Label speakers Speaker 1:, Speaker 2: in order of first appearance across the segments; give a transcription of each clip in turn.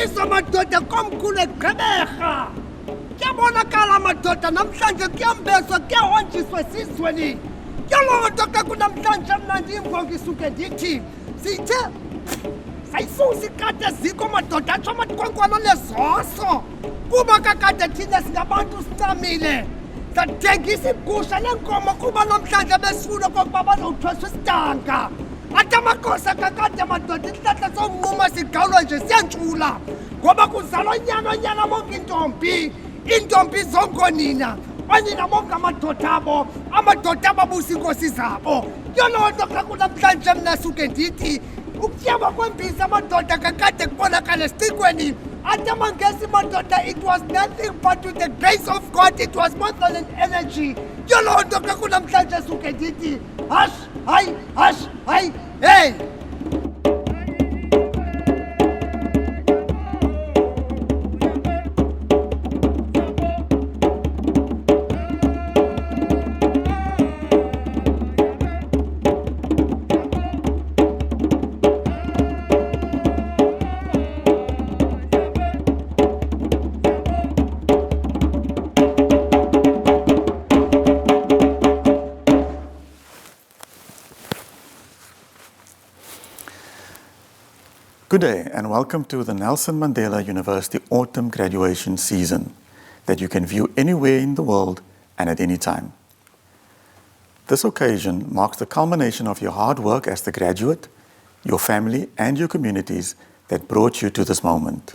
Speaker 1: Uyisa madoda komkhulu eGqeberha. Kuyabonakala madoda namhlanje kuyambeswa kuyahonjiswa esizweni. Yaloo nto ke kunamhlanje mna ndimbongi suke ndithi sithe sayisusa ikade ziko madoda atsho amatkonkwana lezoso kuba kakade thina singabantu sincamile sathengisa igusha lenkomo kuba namhlanje besifuna kokuba bazawuthweswa isidanga ati amagosa kakade madoda isihlahla somnquma sigawulwa nje siyantshula ngoba kuzalwa nyana bonke iintombi zongonina onina bonke amadoda abo abusa iinkosi zabo. Yoloo nto xa kunamhlanje mna suke ndithi ukutyaba kwembizi amadoda kakade kubonakala esicikweni ati amangesi madoda it was nothing but with the grace of God it was more than an energy. Yoloo nto xa kunamhlanje suke ndithi hayi hey.
Speaker 2: Good day and welcome to the Nelson Mandela University Autumn Graduation Season that you can view anywhere in the world and at any time. This occasion marks the culmination of your hard work as the graduate, your family and your communities that brought you to this moment.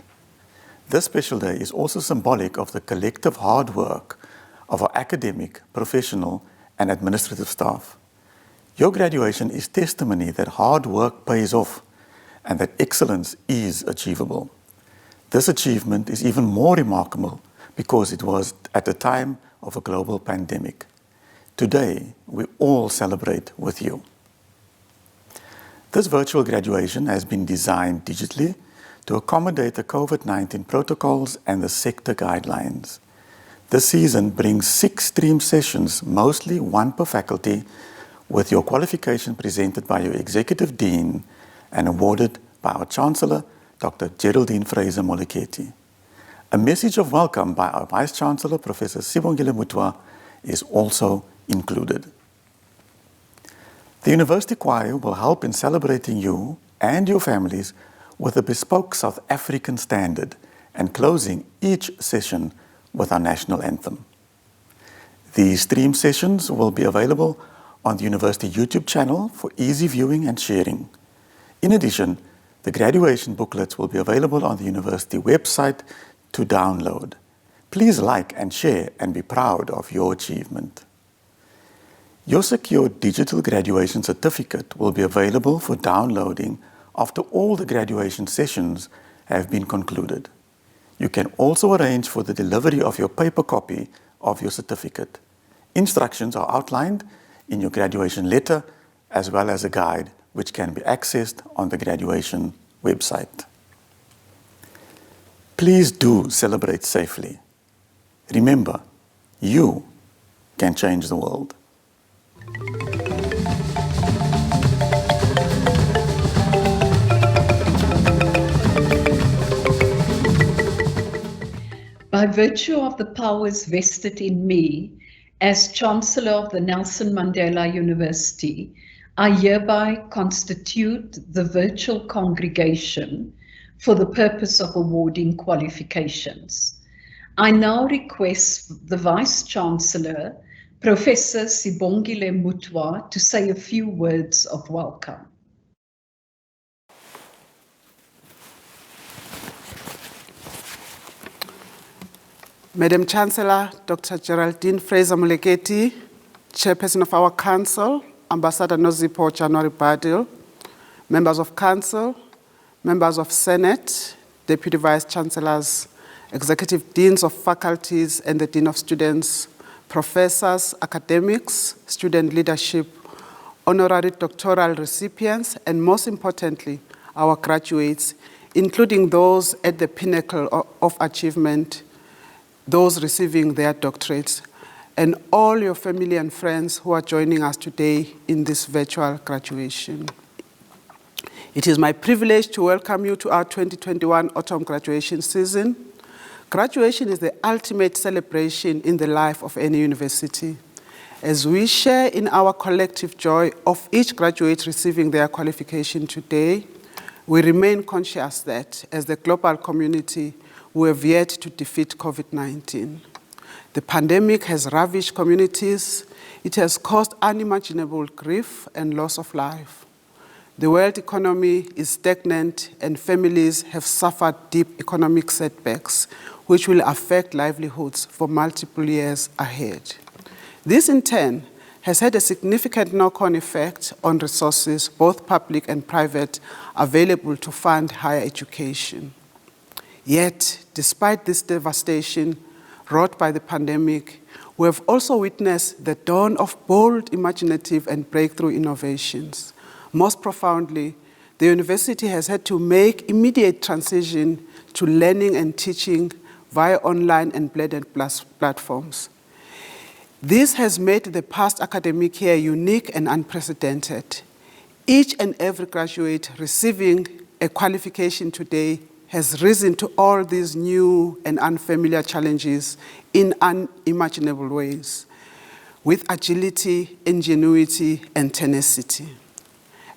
Speaker 2: This special day is also symbolic of the collective hard work of our academic, professional and administrative staff. Your graduation is testimony that hard work pays off and that excellence is achievable. This achievement is even more remarkable because it was at the time of a global pandemic. Today, we all celebrate with you. This virtual graduation has been designed digitally to accommodate the COVID-19 protocols and the sector guidelines. This season brings 6 stream sessions, mostly one per faculty, with your qualification presented by your Executive Dean and awarded by our Chancellor, Dr. Geraldine Fraser-Moleketi. A message of welcome by our Vice-Chancellor, Professor Sibongile Mutwa, is also included. The University Choir will help in celebrating you and your families with a bespoke South African standard and closing each session with our national anthem. These stream sessions will be available on the University YouTube channel for easy viewing and sharing. In addition, the graduation booklets will be available on the university website to download. Please like and share and be proud of your achievement. Your secure digital graduation certificate will be available for downloading after all the graduation sessions have been concluded. You can also arrange for the delivery of your paper copy of your certificate. Instructions are outlined in your graduation letter as well as a guide which can be accessed on the graduation website. Please do celebrate safely. Remember, you can change the world.
Speaker 3: By virtue of the powers vested in me as Chancellor of the Nelson Mandela University, I hereby constitute the virtual congregation for the purpose of awarding qualifications. I now request the Vice-Chancellor, Professor Sibongile Mutwa, to say a few words of welcome.
Speaker 4: Madam Chancellor, Dr. Geraldine Fraser-Moleketi, Chairperson of our Council, Ambassador Nozipho January Badil, members of Council, members of Senate, Deputy Vice-Chancellors, Executive Deans of Faculties and the Dean of Students, professors, academics, student leadership, honorary doctoral recipients, and most importantly, our graduates, including those at the pinnacle of achievement, those receiving their doctorates, and all your family and friends who are joining us today in this virtual graduation. It is my privilege to welcome you to our 2021 autumn graduation season. Graduation is the ultimate celebration in the life of any university. As we share in our collective joy of each graduate receiving their qualification today, we remain conscious that, as the global community, we have yet to defeat COVID-19. The pandemic has ravaged communities. It has caused unimaginable grief and loss of life. The world economy is stagnant and families have suffered deep economic setbacks, which will affect livelihoods for multiple years ahead. This, in turn, has had a significant knock-on effect on resources, both public and private, available to fund higher education. Yet, despite this devastation wrought by the pandemic, we have also witnessed the dawn of bold, imaginative, and breakthrough innovations. Most profoundly, the university has had to make immediate transition to learning and teaching via online and blended platforms. This has made the past academic year unique and unprecedented. Each and every graduate receiving a qualification today has risen to all these new and unfamiliar challenges in unimaginable ways, with agility, ingenuity, and tenacity.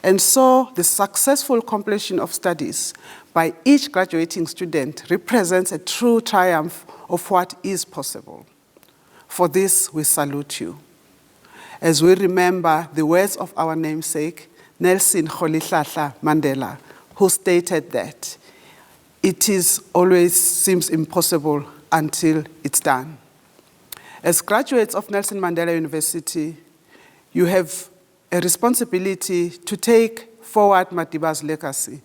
Speaker 4: And so the successful completion of studies by each graduating student represents a true triumph of what is possible. For this, we salute you. As we remember the words of our namesake, Nelson Rolihlahla Mandela, who stated that it always seems impossible until it's done. As graduates of Nelson Mandela University, you have a responsibility to take forward Madiba's legacy.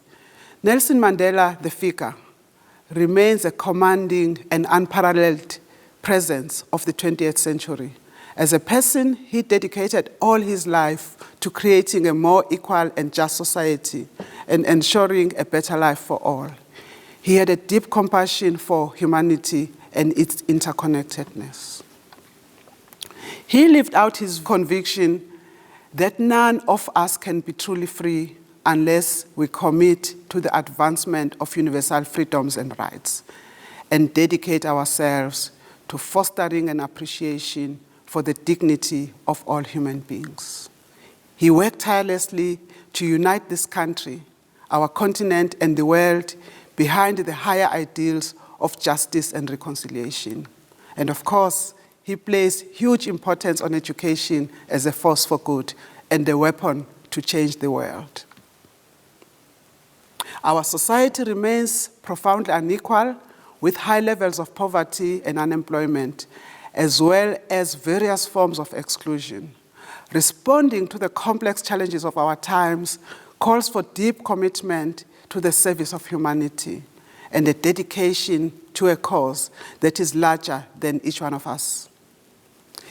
Speaker 4: Nelson Mandela, the figure, remains a commanding and unparalleled presence of the 20th century. As a person, he dedicated all his life to creating a more equal and just society and ensuring a better life for all. He had a deep compassion for humanity and its interconnectedness. He lived out his conviction that none of us can be truly free unless we commit to the advancement of universal freedoms and rights and dedicate ourselves to fostering an appreciation for the dignity of all human beings. He worked tirelessly to unite this country, our continent, and the world behind the higher ideals of justice and reconciliation. And of course, he placed huge importance on education as a force for good and a weapon to change the world. Our society remains profoundly unequal, with high levels of poverty and unemployment, as well as various forms of exclusion. Responding to the complex challenges of our times calls for deep commitment to the service of humanity and a dedication to a cause that is larger than each one of us.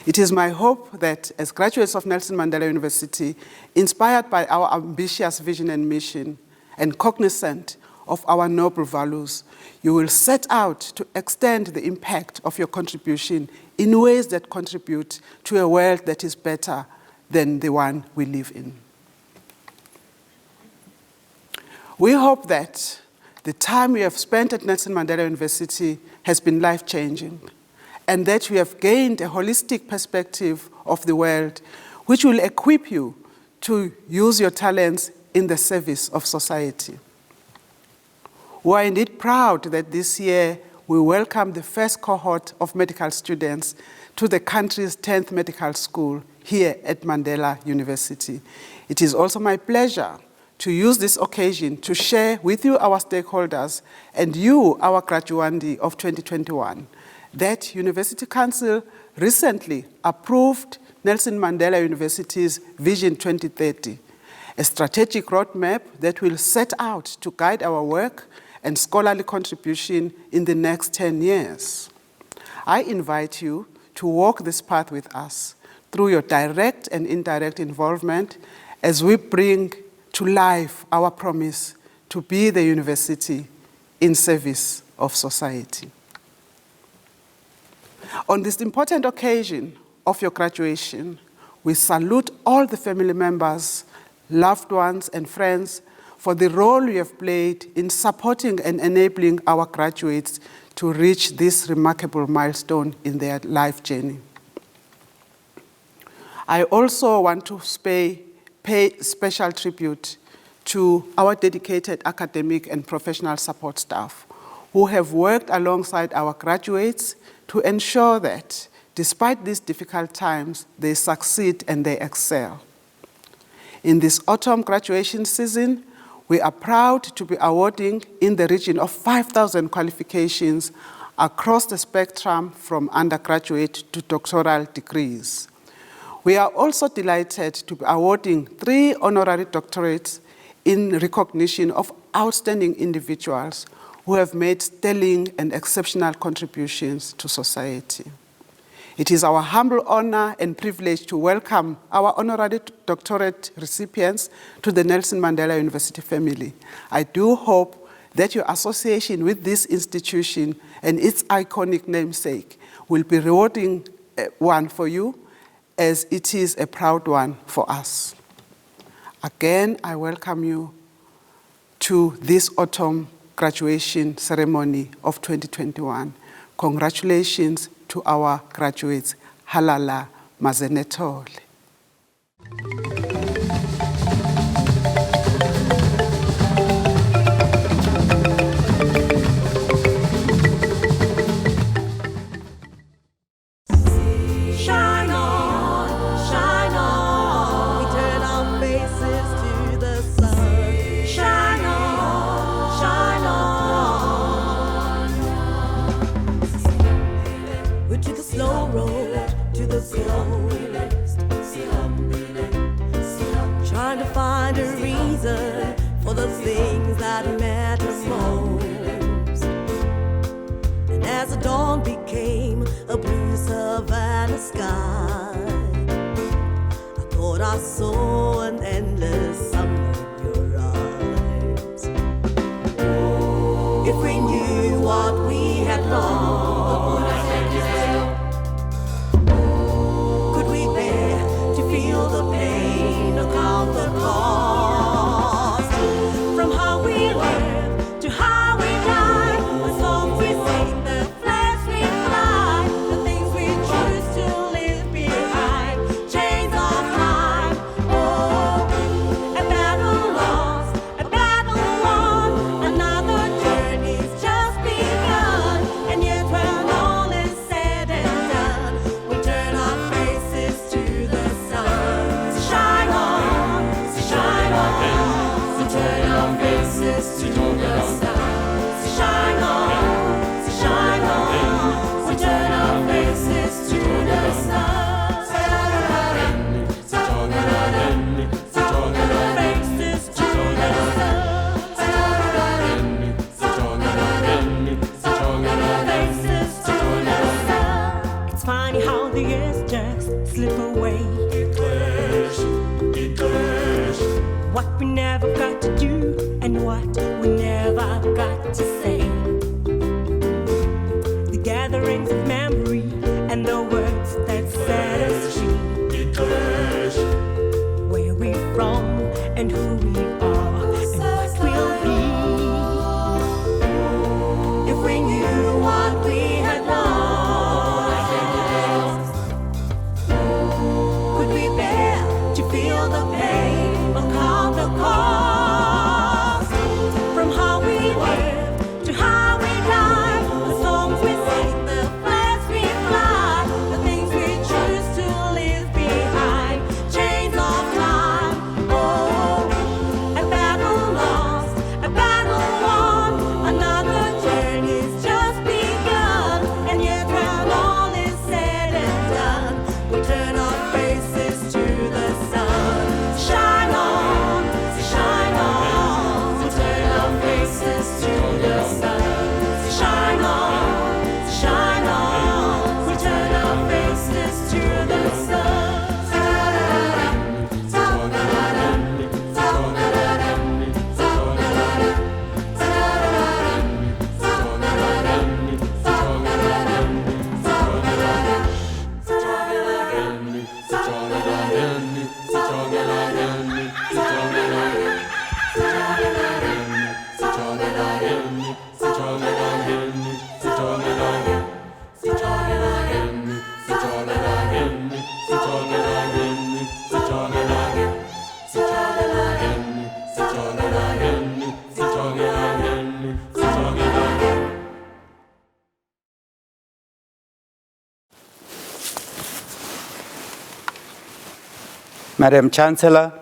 Speaker 4: It is my hope that as graduates of Nelson Mandela University, inspired by our ambitious vision and mission, and cognizant of our noble values, you will set out to extend the impact of your contribution in ways that contribute to a world that is better than the one we live in. We hope that the time we have spent at Nelson Mandela University has been life-changing, and that we have gained a holistic perspective of the world, which will equip you to use your talents in the service of society. We are indeed proud that this year we welcome the first cohort of medical students to the country's 10th medical school here at Mandela University. It is also my pleasure to use this occasion to share with you, our stakeholders, and you, our graduandi of 2021, that University Council recently approved Nelson Mandela University's Vision 2030, a strategic roadmap that will set out to guide our work and scholarly contribution in the next 10 years. I invite you to walk this path with us through your direct and indirect involvement as we bring to life our promise to be the university in service of society. On this important occasion of your graduation, we salute all the family members, loved ones, and friends for the role you have played in supporting and enabling our graduates to reach this remarkable milestone in their life journey. I also want to pay special tribute to our dedicated academic and professional support staff who have worked alongside our graduates to ensure that, despite these difficult times, they succeed and they excel. In this autumn graduation season, we are proud to be awarding in the region of 5,000 qualifications across the spectrum from undergraduate to doctoral degrees. We are also delighted to be awarding 3 honorary doctorates in recognition of outstanding individuals who have made sterling and exceptional contributions to society. It is our humble honor and privilege to welcome our honorary doctorate recipients to the Nelson Mandela University family. I do hope that your association with this institution and its iconic namesake will be rewarding one for you, as it is a proud one for us. Again, I welcome you to this autumn graduation ceremony of 2021. Congratulations to our graduates. Halala Mazenetole.
Speaker 5: Shine on, we turn our faces to the sun. Shine on. We took a slow road to the coast, trying to find a reason for the things that matter most. And as the dawn became a blue savannah sky, I thought I saw an endless summer in your eyes. If we knew what we had lost, could we bear to feel the pain or count the cost? From how we live to how we die, the songs we sing, the flags we fly, the things we choose to leave behind, chains of time. Oh, a battle lost, a battle won, another journey's just begun. And yet when all is said and done, we turn our faces to the sun. So shine on, so shine on, so turn our faces to the sun. So shine on, so shine on, so turn our faces to the sun. So turn our faces to the sun. So turn our faces to the sun. It's funny how the years just slip away. What we never got to do and what we never got to say. The gatherings of memory and the words that set us free. Where we're from and who we are and what we'll be. If we knew what we had lost, could we bear to feel the pain or count the cost? From how we live to how we die, the songs we sing, the flags we fly, the things we choose to leave behind, chains of time. Oh,
Speaker 6: Madam Chancellor,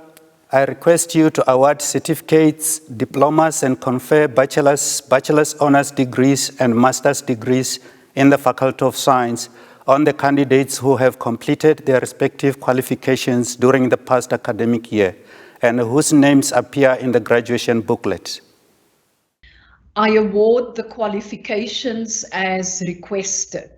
Speaker 6: I request you to award certificates, diplomas, and confer bachelor's honors degrees and master's degrees in the Faculty of Science on the candidates who have completed their respective qualifications during the past academic year and whose names appear in the graduation booklet.
Speaker 3: I award the qualifications as requested.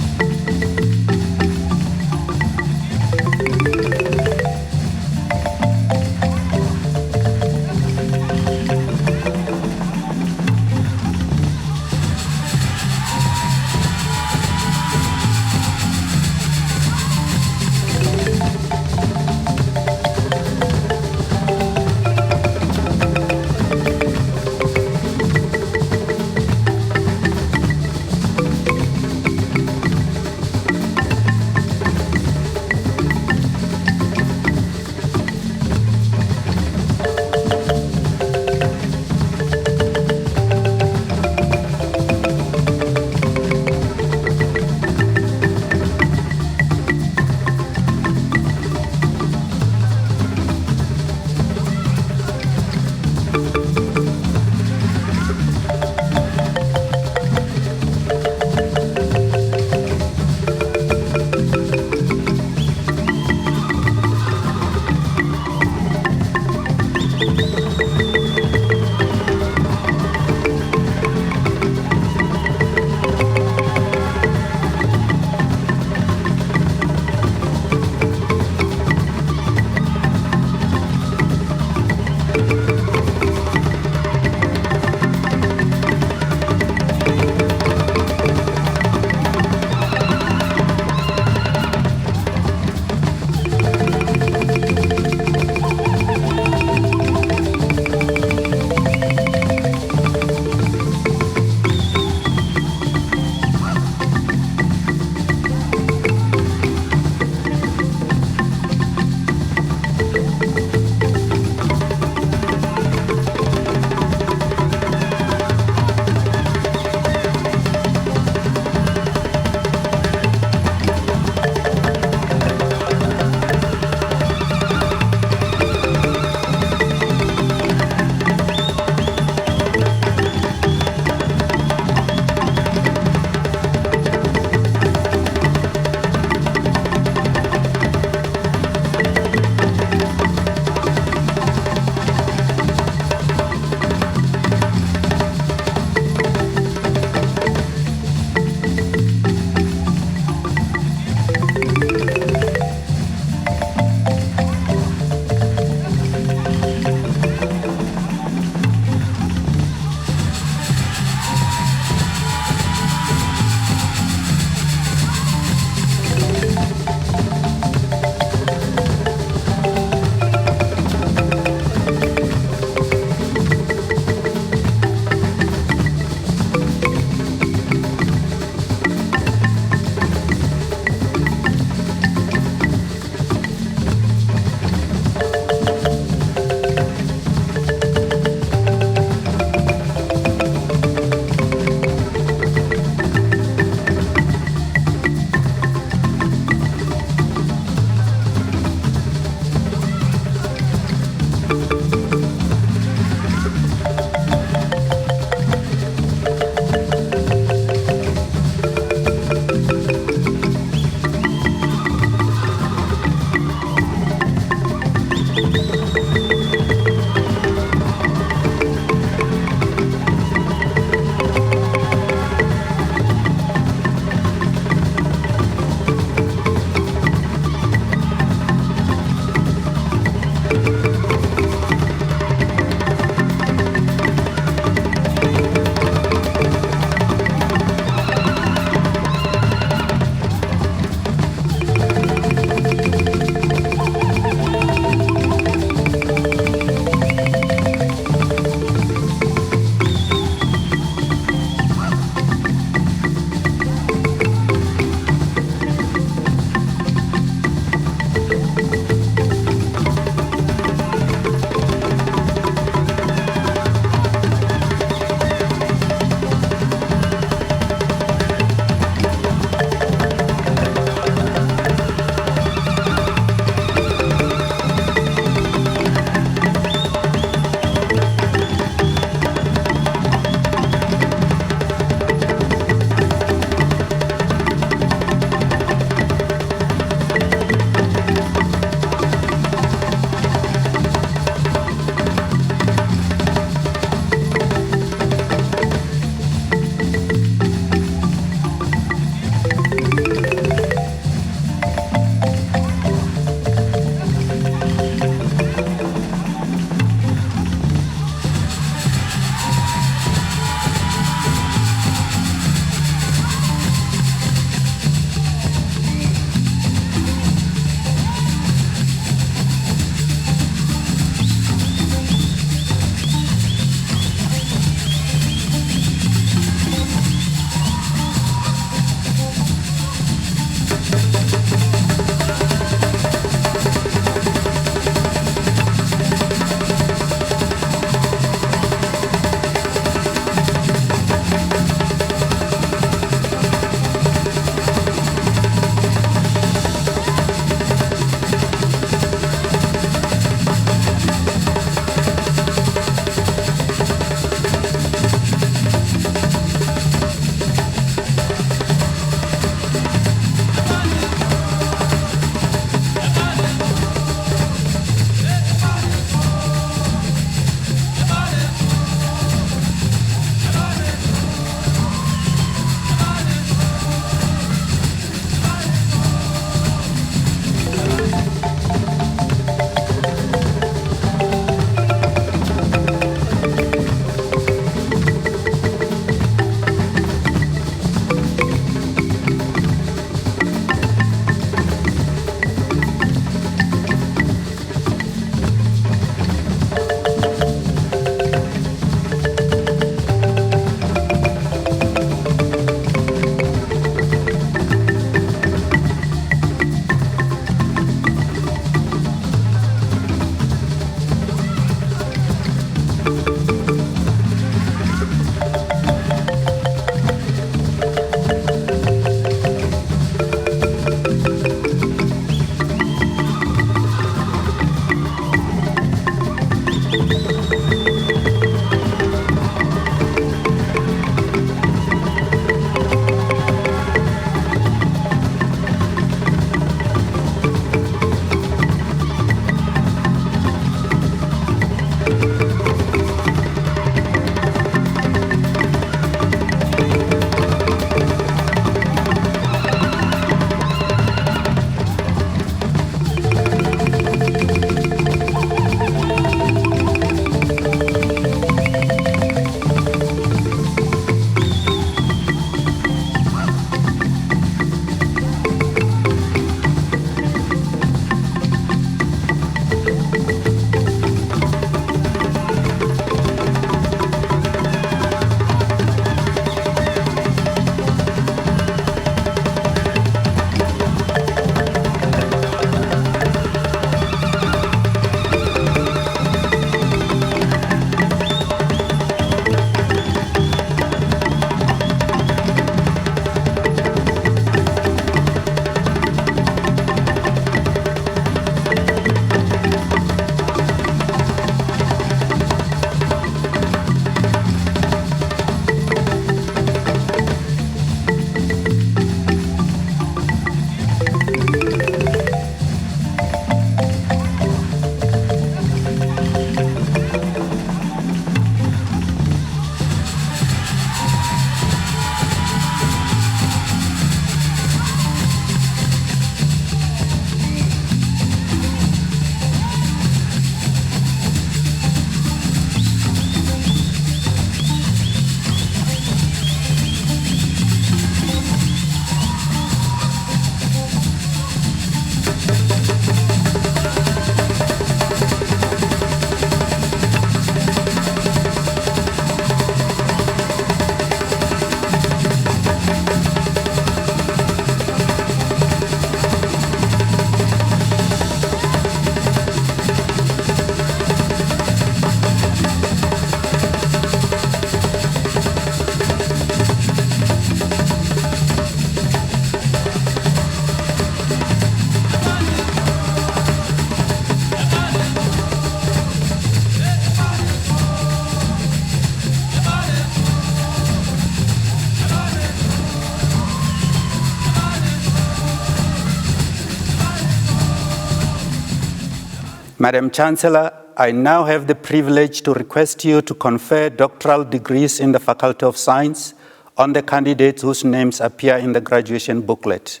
Speaker 6: Madam Chancellor, I now have the privilege to request you to confer doctoral degrees in the Faculty of Science on the candidates whose names appear in the graduation booklet.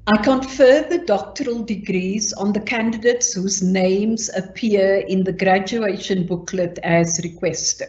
Speaker 3: I confer the doctoral degrees on the candidates whose names appear in the graduation booklet as requested.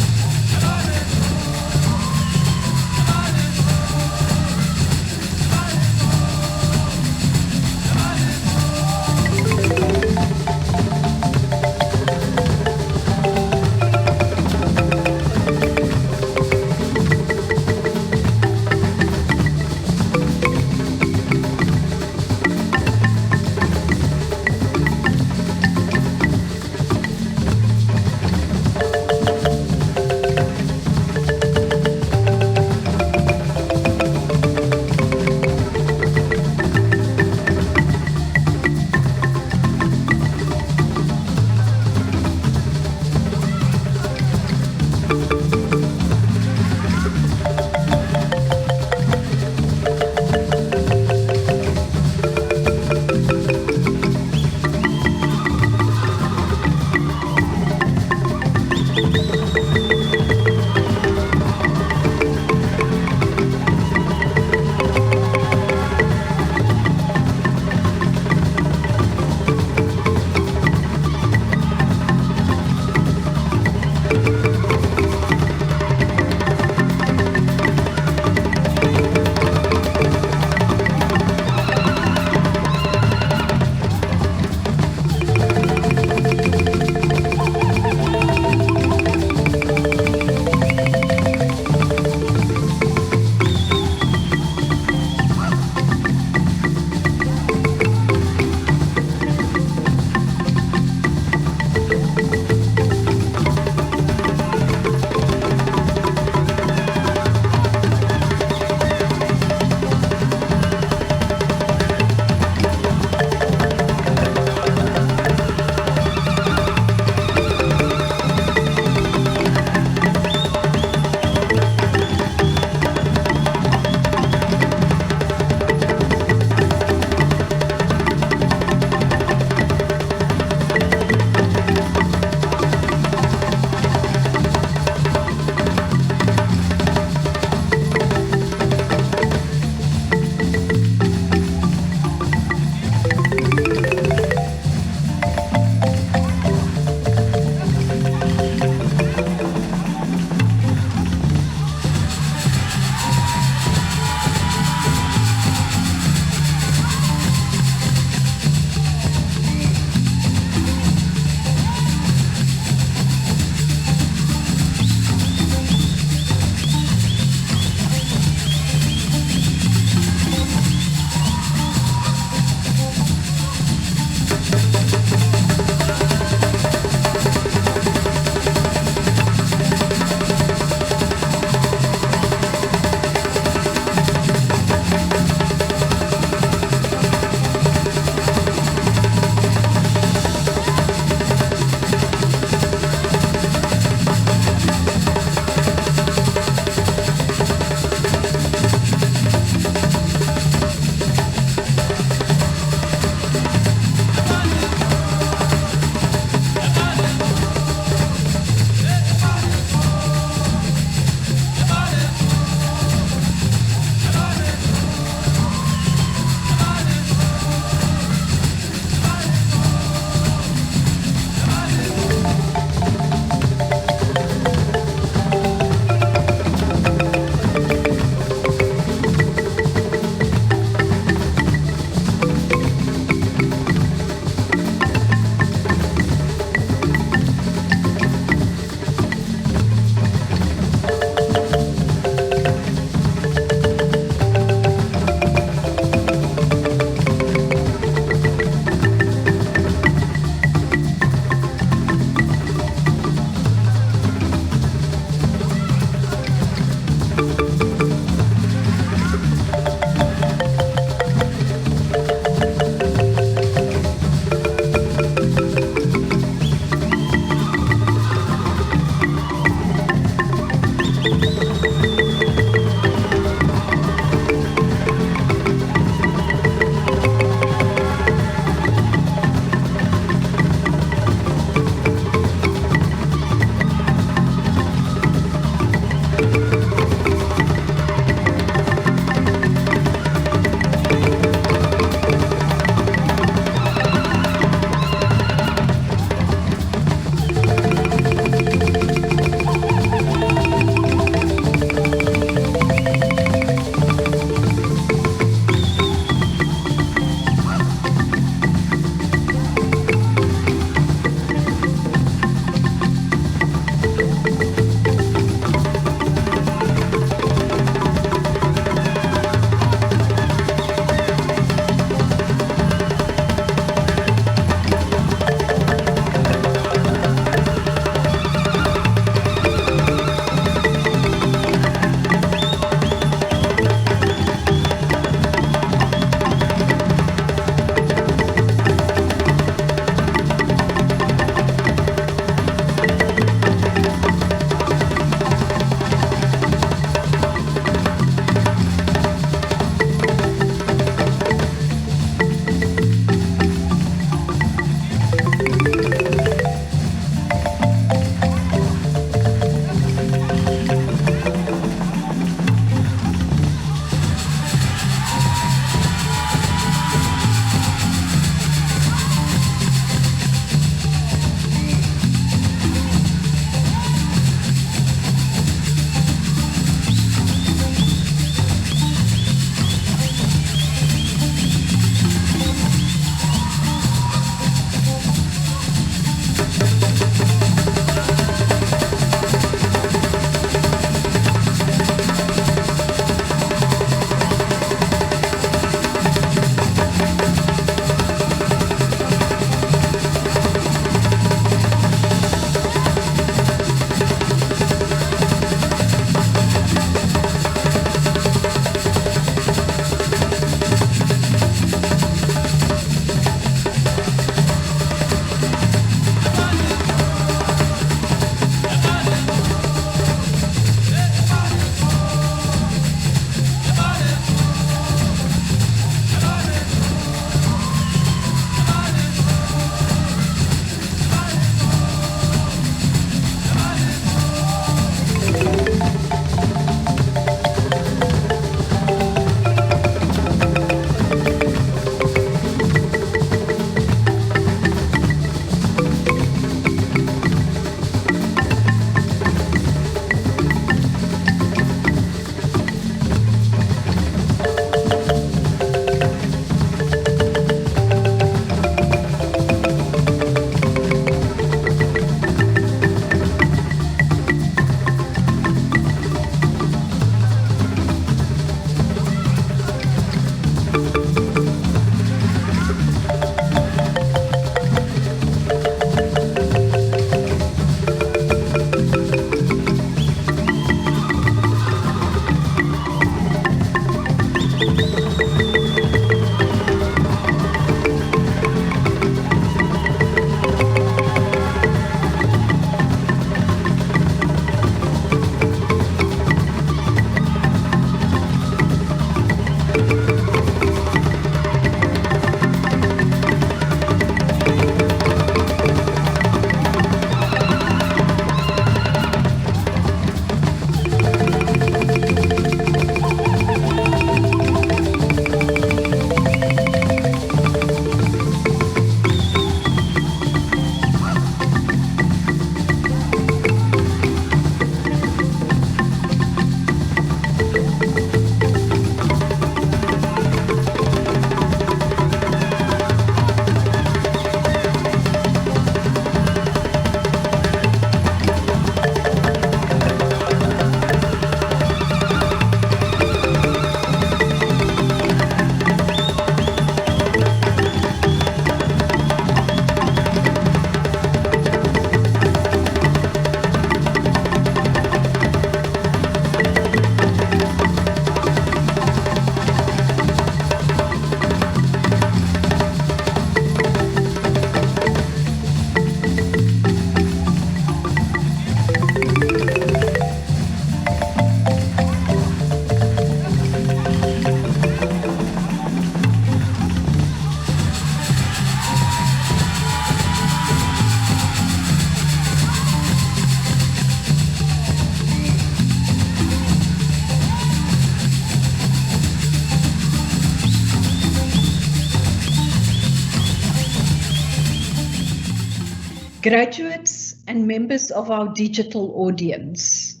Speaker 3: Graduates and members of our digital audience,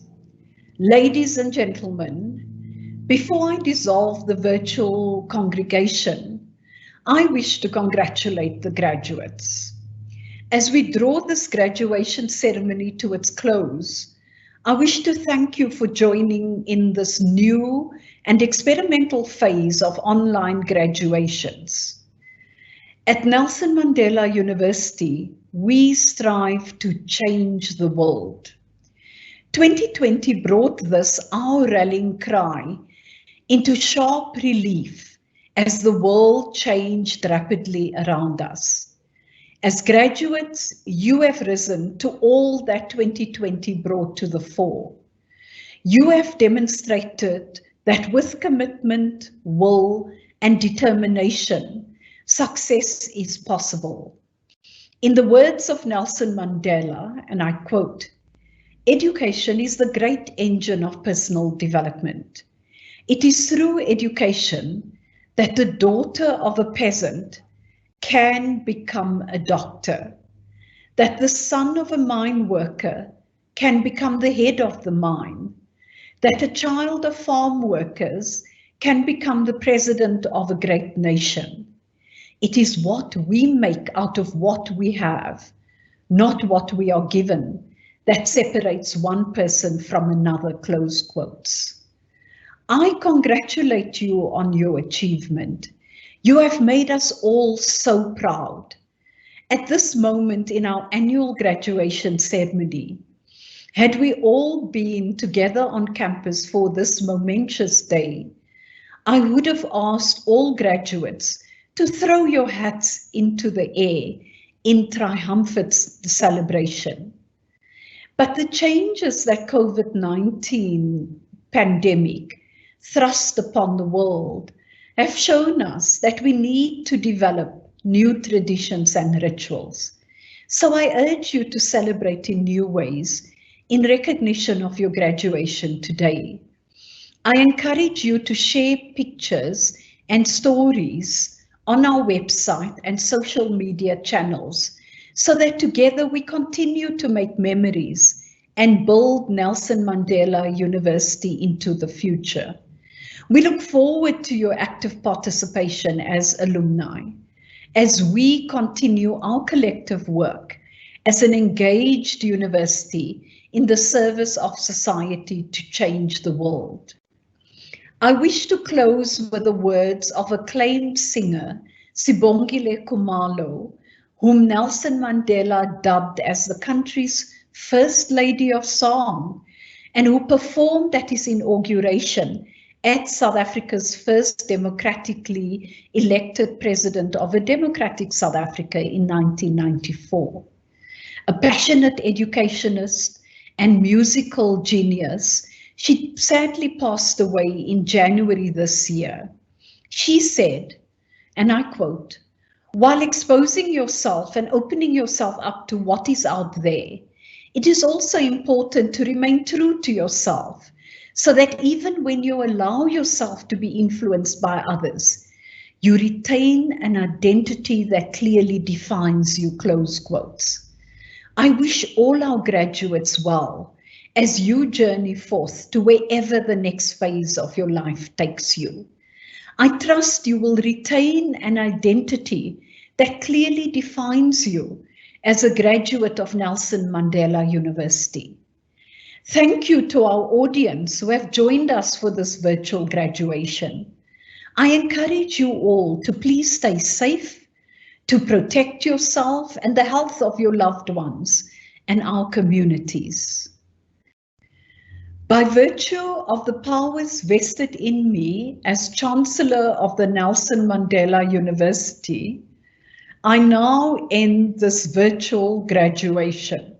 Speaker 3: ladies and gentlemen, before I dissolve the virtual congregation, I wish to congratulate the graduates. As we draw this graduation ceremony to its close, I wish to thank you for joining in this new and experimental phase of online graduations. At Nelson Mandela University, we strive to change the world. 2020 brought this, our rallying cry, into sharp relief as the world changed rapidly around us. As graduates, you have risen to all that 2020 brought to the fore. You have demonstrated that with commitment, will, and determination, success is possible. In the words of Nelson Mandela, and I quote, "Education is the great engine of personal development. It is through education that the daughter of a peasant can become a doctor, that the son of a mine worker can become the head of the mine, that a child of farm workers can become the president of a great nation. It is what we make out of what we have, not what we are given, that separates one person from another," close quotes. I congratulate you on your achievement. You have made us all so proud. At this moment in our annual graduation ceremony, had we all been together on campus for this momentous day, I would have asked all graduates to throw your hats into the air in triumphant celebration. But the changes that COVID-19 pandemic thrust upon the world have shown us that we need to develop new traditions and rituals. So I urge you to celebrate in new ways in recognition of your graduation today. I encourage you to share pictures and stories on our website and social media channels so that together we continue to make memories and build Nelson Mandela University into the future. We look forward to your active participation as alumni, as we continue our collective work as an engaged university in the service of society to change the world. I wish to close with the words of acclaimed singer Sibongile Khumalo, whom Nelson Mandela dubbed as the country's First Lady of Song, and who performed at his inauguration at South Africa's first democratically elected president of a democratic South Africa in 1994. A passionate educationist and musical genius, she sadly passed away in January this year. She said, and I quote, "While exposing yourself and opening yourself up to what is out there, it is also important to remain true to yourself, so that even when you allow yourself to be influenced by others, you retain an identity that clearly defines you," close quotes. I wish all our graduates well as you journey forth to wherever the next phase of your life takes you. I trust you will retain an identity that clearly defines you as a graduate of Nelson Mandela University. Thank you to our audience who have joined us for this virtual graduation. I encourage you all to please stay safe, to protect yourself and the health of your loved ones and our communities. By virtue of the powers vested in me as Chancellor of the Nelson Mandela University, I now end this virtual graduation.